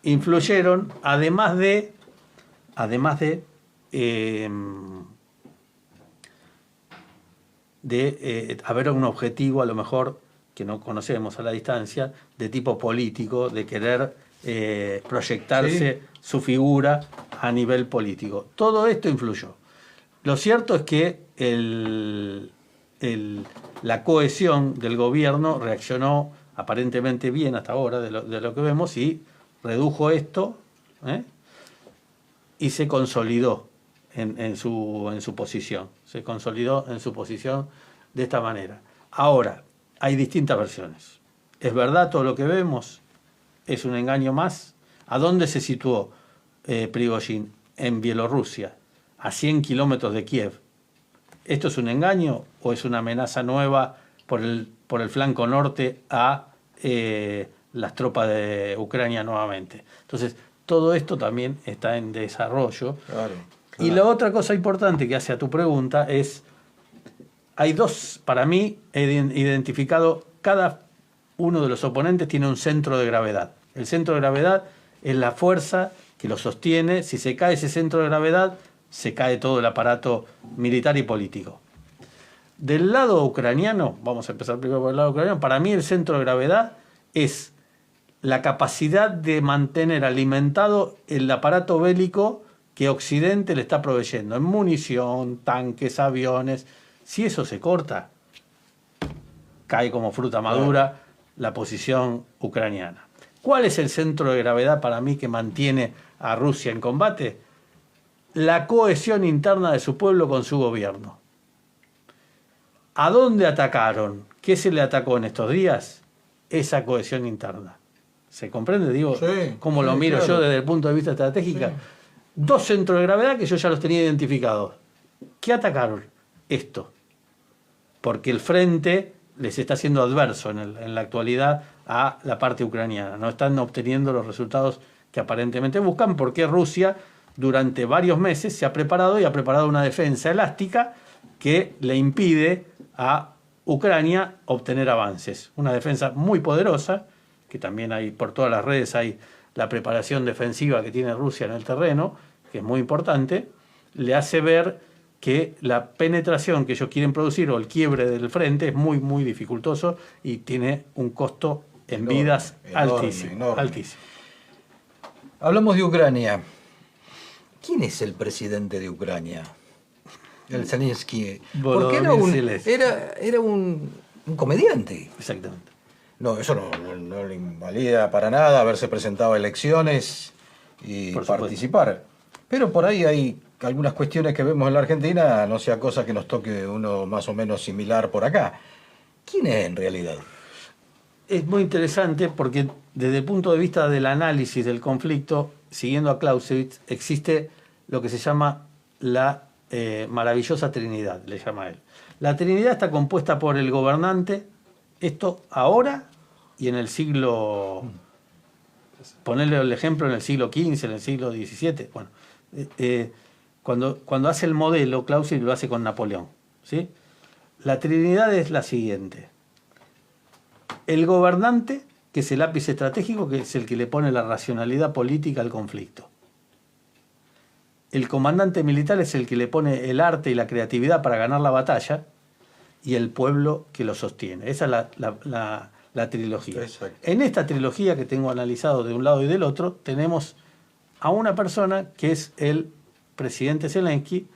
influyeron, además de haber un objetivo, a lo mejor, que no conocemos a la distancia, de tipo político, de querer proyectarse su figura a nivel político. Todo esto influyó. Lo cierto es que la cohesión del gobierno reaccionó aparentemente bien hasta ahora de lo que vemos y redujo esto y se consolidó en su posición. Se consolidó en su posición de esta manera. Ahora, hay distintas versiones. ¿Es verdad todo lo que vemos? ¿Es un engaño más? ¿A dónde se situó Prigozhin? En Bielorrusia, a 100 kilómetros de Kiev. ¿Esto es un engaño o es una amenaza nueva por el flanco norte a las tropas de Ucrania nuevamente? Entonces, todo esto también está en desarrollo. Claro. Y la otra cosa importante que hace a tu pregunta es, hay dos, para mí, he identificado, cada uno de los oponentes tiene un centro de gravedad. El centro de gravedad es la fuerza que lo sostiene. Si se cae ese centro de gravedad, se cae todo el aparato militar y político. Del lado ucraniano, vamos a empezar primero por el lado ucraniano, para mí el centro de gravedad es la capacidad de mantener alimentado el aparato bélico que Occidente le está proveyendo, en munición, tanques, aviones. Si eso se corta, cae como fruta madura la posición ucraniana. ¿Cuál es el centro de gravedad para mí que mantiene a Rusia en combate? La cohesión interna de su pueblo con su gobierno. ¿A dónde atacaron? ¿Qué se le atacó en estos días? Esa cohesión interna. ¿Se comprende? Digo, sí, cómo lo miro yo desde el punto de vista estratégico. Sí. Dos centros de gravedad que yo ya los tenía identificados. ¿Qué atacaron? Esto. Porque el frente les está siendo adverso en la actualidad a la parte ucraniana. No están obteniendo los resultados que aparentemente buscan, porque Rusia durante varios meses se ha preparado y ha preparado una defensa elástica que le impide a Ucrania obtener avances. Una defensa muy poderosa, que también hay por todas las redes, hay la preparación defensiva que tiene Rusia en el terreno, que es muy importante, le hace ver que la penetración que ellos quieren producir o el quiebre del frente es muy, muy dificultoso y tiene un costo en vidas altísimo. Hablamos de Ucrania. ¿Quién es el presidente de Ucrania? El Zelensky. Porque era un comediante. Exactamente. No, eso no le invalida para nada haberse presentado a elecciones y participar. Pero por ahí hay algunas cuestiones que vemos en la Argentina, no sea cosa que nos toque uno más o menos similar por acá. ¿Quién es en realidad? Es muy interesante porque desde el punto de vista del análisis del conflicto, siguiendo a Clausewitz, existe lo que se llama la maravillosa Trinidad, le llama él. La Trinidad está compuesta por el gobernante, esto ahora y en el siglo, ponerle el ejemplo en el siglo XV, en el siglo XVII, bueno, cuando hace el modelo, Clausewitz lo hace con Napoleón, ¿sí? La Trinidad es la siguiente. El gobernante, que es el ápice estratégico, que es el que le pone la racionalidad política al conflicto. El comandante militar es el que le pone el arte y la creatividad para ganar la batalla, y el pueblo que lo sostiene. Esa es la trilogía. Exacto. En esta trilogía que tengo analizado de un lado y del otro, tenemos a una persona que es el presidente Zelensky,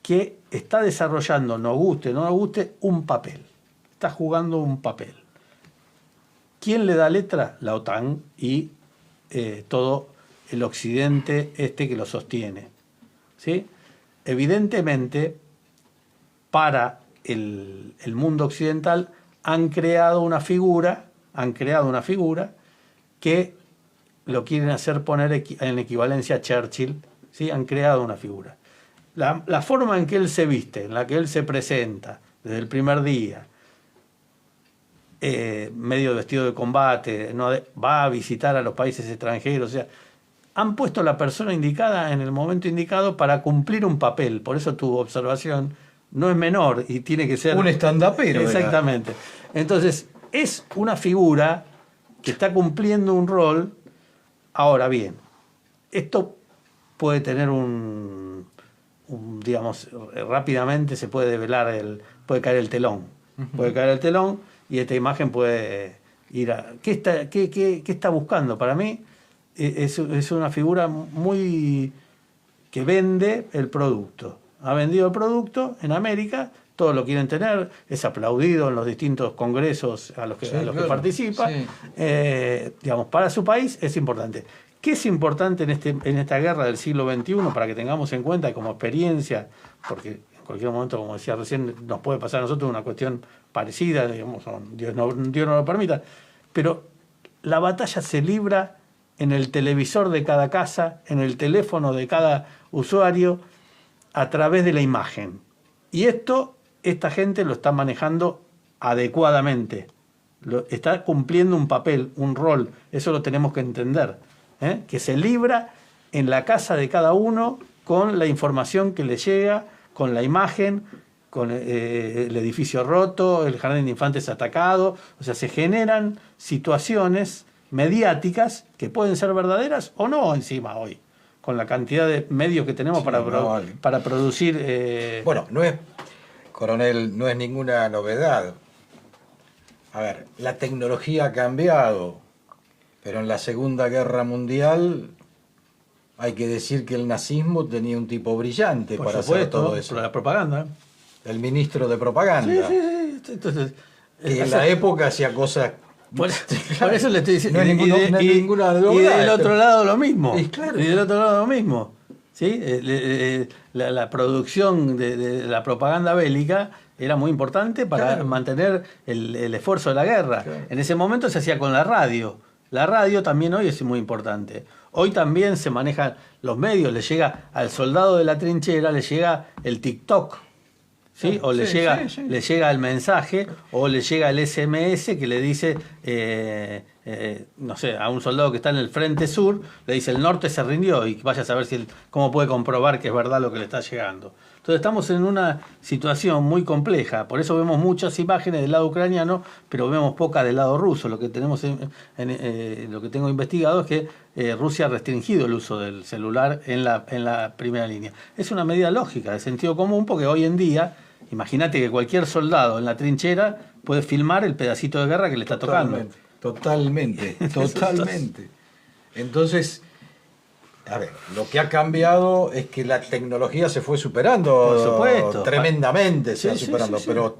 que está desarrollando, nos guste o no nos guste, un papel. Está jugando un papel. ¿Quién le da letra? La OTAN y todo el occidente que lo sostiene. ¿Sí? Evidentemente, para el mundo occidental han creado una figura que lo quieren hacer poner en equivalencia a Churchill. ¿Sí? Han creado una figura. La forma en que él se viste, en la que él se presenta desde el primer día, medio vestido de combate, va a visitar a los países extranjeros, o sea, han puesto a la persona indicada en el momento indicado para cumplir un papel. Por eso tu observación no es menor y tiene que ser... Un estandapero. Exactamente. Entonces, es una figura que está cumpliendo un rol Ahora bien, esto puede tener digamos, rápidamente se puede develar, puede caer el telón. Puede caer el telón y esta imagen puede ir a... ¿Qué está buscando? Para mí es una figura muy que vende el producto. Ha vendido el producto en América, todos lo quieren tener, es aplaudido en los distintos congresos a los que participa. Sí. Digamos, para su país es importante. ¿Qué es importante en esta guerra del siglo XXI para que tengamos en cuenta como experiencia? Porque en cualquier momento, como decía recién, nos puede pasar a nosotros una cuestión parecida, digamos, Dios no lo permita, pero la batalla se libra en el televisor de cada casa, en el teléfono de cada usuario, a través de la imagen. Y esta gente lo está manejando adecuadamente. Está cumpliendo un papel, un rol. Eso lo tenemos que entender. Que se libra en la casa de cada uno con la información que le llega, con la imagen, con el edificio roto, el jardín de infantes atacado. O sea, se generan situaciones mediáticas que pueden ser verdaderas o no encima hoy, con la cantidad de medios que tenemos para producir... Bueno, coronel, no es ninguna novedad. A ver, la tecnología ha cambiado. Pero en la Segunda Guerra Mundial hay que decir que el nazismo tenía un tipo brillante para hacer todo eso. Por la propaganda. El ministro de propaganda. Sí. Entonces, en la época hacía cosas... Por eso le estoy diciendo. No hay ninguna novedad. Y del otro lado lo mismo. Claro. Y del otro lado lo mismo. ¿Sí? La producción de la propaganda bélica era muy importante para mantener el esfuerzo de la guerra. Claro. En ese momento se hacía con la radio. La radio también hoy es muy importante. Hoy también se manejan los medios, le llega al soldado de la trinchera, le llega el TikTok, ¿sí? O le llega el mensaje, o le llega el SMS que le dice, no sé, a un soldado que está en el frente sur, le dice el norte se rindió y vaya a saber cómo puede comprobar que es verdad lo que le está llegando. Entonces estamos en una situación muy compleja, por eso vemos muchas imágenes del lado ucraniano, pero vemos pocas del lado ruso. Lo que tenemos lo que tengo investigado es que Rusia ha restringido el uso del celular en la primera línea. Es una medida lógica, de sentido común, porque hoy en día, imagínate que cualquier soldado en la trinchera puede filmar el pedacito de guerra que le está tocando. Totalmente. Entonces... A ver, lo que ha cambiado es que la tecnología se fue superando. Por supuesto. Tremendamente se va superando. Pero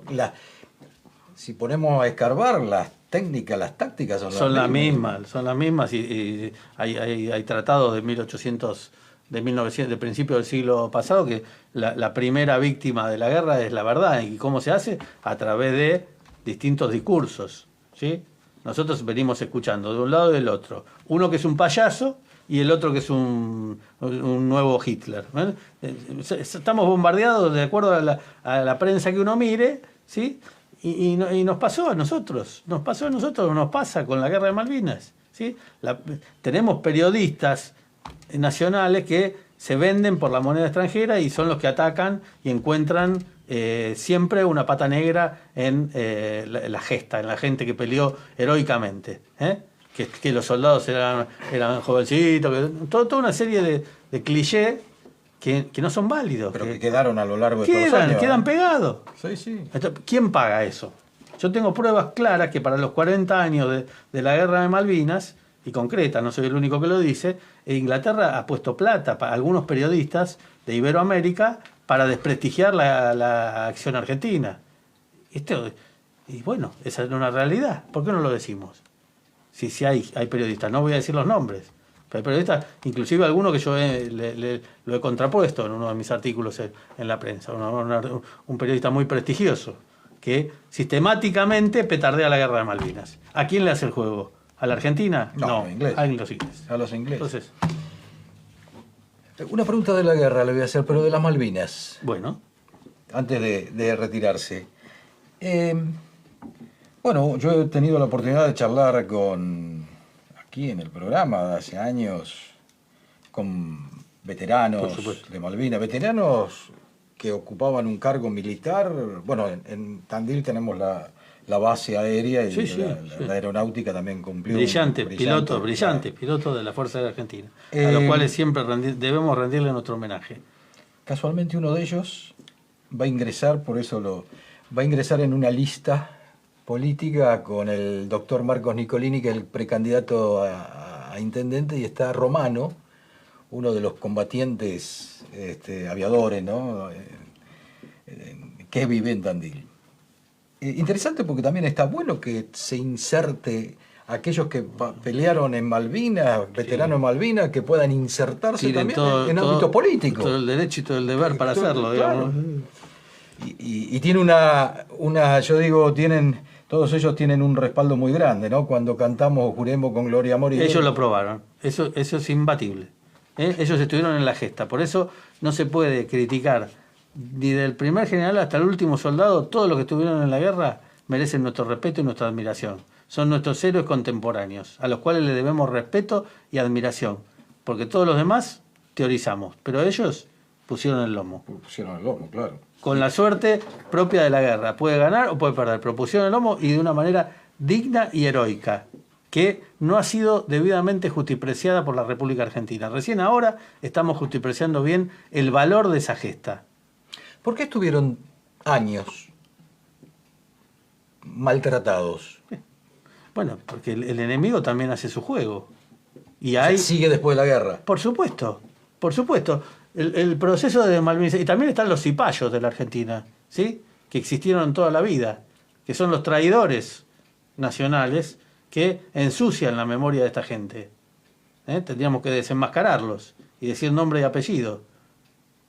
si ponemos a escarbar, las técnicas, las tácticas son las mismas. Son las mismas y hay tratados de 1900, de principio del siglo pasado, que la primera víctima de la guerra es la verdad. ¿Y cómo se hace? A través de distintos discursos, ¿sí? Nosotros venimos escuchando de un lado y del otro. Uno que es un payaso y el otro que es un nuevo Hitler. Estamos bombardeados de acuerdo a la prensa que uno mire, ¿sí? Y nos pasó a nosotros, nos pasa con la guerra de Malvinas, ¿sí? Tenemos periodistas nacionales que se venden por la moneda extranjera y son los que atacan y encuentran siempre una pata negra en la gesta, en la gente que peleó heroicamente, que los soldados eran jovencitos, toda una serie de clichés que no son válidos. Pero que quedaron a lo largo de todos los años. Quedan pegados. Sí. Entonces, ¿quién paga eso? Yo tengo pruebas claras que para los 40 años de la guerra de Malvinas, y concreta, no soy el único que lo dice, Inglaterra ha puesto plata para algunos periodistas de Iberoamérica para desprestigiar la acción argentina. Y bueno, esa es una realidad. ¿Por qué no lo decimos? Si hay periodistas, no voy a decir los nombres, pero hay periodistas, inclusive algunos que yo lo he contrapuesto en uno de mis artículos en la prensa, un periodista muy prestigioso, que sistemáticamente petardea la guerra de Malvinas. ¿A quién le hace el juego? ¿A la Argentina? No, a los ingleses. A los ingleses. Entonces, una pregunta de la guerra le voy a hacer, pero de las Malvinas. Bueno. Antes de retirarse. Bueno, yo he tenido la oportunidad de charlar aquí en el programa de hace años con veteranos de Malvinas, veteranos que ocupaban un cargo militar. Bueno, en Tandil tenemos la base aérea y Sí, la aeronáutica también cumplió. Brillante piloto de la Fuerza Aérea Argentina, a los cuales siempre debemos rendirle nuestro homenaje. Casualmente uno de ellos va a ingresar, va a ingresar en una lista política con el doctor Marcos Nicolini, que es el precandidato a intendente, y está Romano, uno de los combatientes aviadores, ¿no? Que vive en Tandil. Interesante porque también está bueno que se inserte aquellos que pelearon en Malvinas, veteranos en Malvinas, que puedan insertarse también en ámbito político. Todo el derecho y todo el deber para hacerlo, claro. digamos. Y tiene yo digo, todos ellos tienen un respaldo muy grande, ¿no? Cuando cantamos Juremos con Gloria Amor y ellos lo aprobaron, eso es imbatible. Ellos estuvieron en la gesta, por eso no se puede criticar ni del primer general hasta el último soldado. Todos los que estuvieron en la guerra merecen nuestro respeto y nuestra admiración. Son nuestros héroes contemporáneos, a los cuales le debemos respeto y admiración, porque todos los demás teorizamos, pero ellos pusieron el lomo. Pusieron el lomo, claro. Con la suerte propia de la guerra. Puede ganar o puede perder, pero pusieron el lomo y de una manera digna y heroica, que no ha sido debidamente justipreciada por la República Argentina. Recién ahora estamos justipreciando bien el valor de esa gesta. ¿Por qué estuvieron años maltratados? Bueno, porque el enemigo también hace su juego. Y hay... Sigue después de la guerra. Por supuesto, por supuesto. El proceso de desmalvinización. Y también están los cipayos de la Argentina, ¿sí? Que existieron toda la vida, que son los traidores nacionales que ensucian la memoria de esta gente. Tendríamos que desenmascararlos y decir nombre y apellido.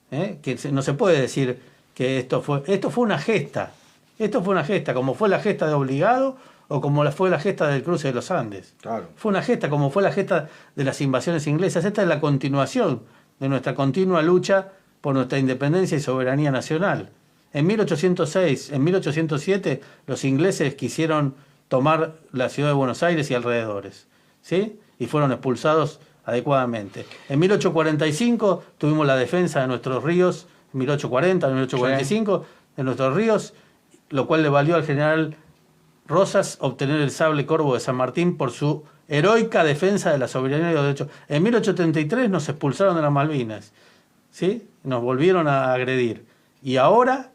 Que no se puede decir que esto fue una gesta. Esto fue una gesta, como fue la gesta de Obligado o como fue la gesta del cruce de los Andes. Claro. Fue una gesta, como fue la gesta de las invasiones inglesas. Esta es la continuación de nuestra continua lucha por nuestra independencia y soberanía nacional. En 1806, en 1807, los ingleses quisieron tomar la ciudad de Buenos Aires y alrededores, ¿sí? Y fueron expulsados adecuadamente. En 1845 tuvimos la defensa de nuestros ríos, en 1840, en 1845, de nuestros ríos, lo cual le valió al general Rosas obtener el sable corvo de San Martín por su heroica defensa de la soberanía y los derechos. En 1833 nos expulsaron de las Malvinas, ¿sí? Nos volvieron a agredir. Y ahora,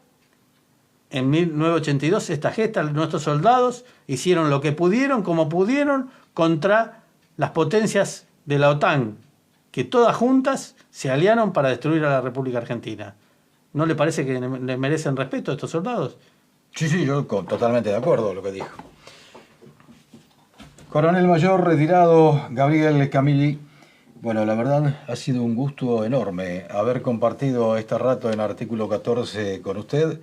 en 1982, esta gesta, nuestros soldados hicieron lo que pudieron, como pudieron, contra las potencias de la OTAN, que todas juntas se aliaron para destruir a la República Argentina. ¿No le parece que le merecen respeto a estos soldados? Sí, yo totalmente de acuerdo con lo que dijo. Coronel Mayor retirado Gabriel Camilli. Bueno, la verdad ha sido un gusto enorme haber compartido este rato en Artículo 14 con usted.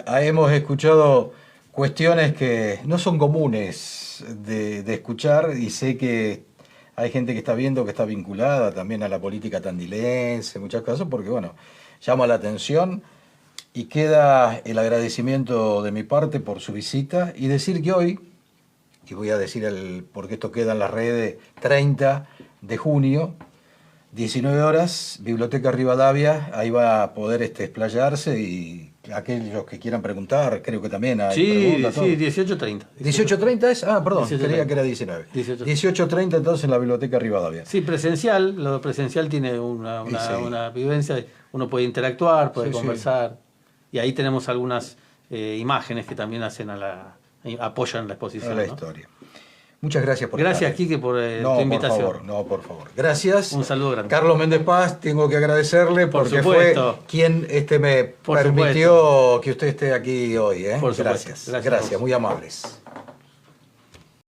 Hemos escuchado cuestiones que no son comunes de escuchar, y sé que hay gente que está viendo que está vinculada también a la política tandilense, en muchos casos, porque bueno, llama la atención. Y queda el agradecimiento de mi parte por su visita y decir que hoy, y voy a decir porque esto queda en las redes, 30 de junio, 19 horas, Biblioteca Rivadavia, ahí va a poder explayarse, y aquellos que quieran preguntar, creo que también hay preguntas. Sí, 18:30. 18:30 es, perdón, 18:30. creía que era 19. 18:30 entonces en la Biblioteca Rivadavia. Sí, presencial, lo presencial tiene una vivencia, uno puede interactuar, puede conversar, y ahí tenemos algunas imágenes que también apoyan la exposición. A la historia. Muchas gracias por estar. Gracias, Quique, por tu invitación. Por favor. Gracias. Un saludo grande. Carlos Méndez Paz, tengo que agradecerle porque fue quien me permitió que usted esté aquí hoy. Por gracias. Gracias, Gracias, muy amables.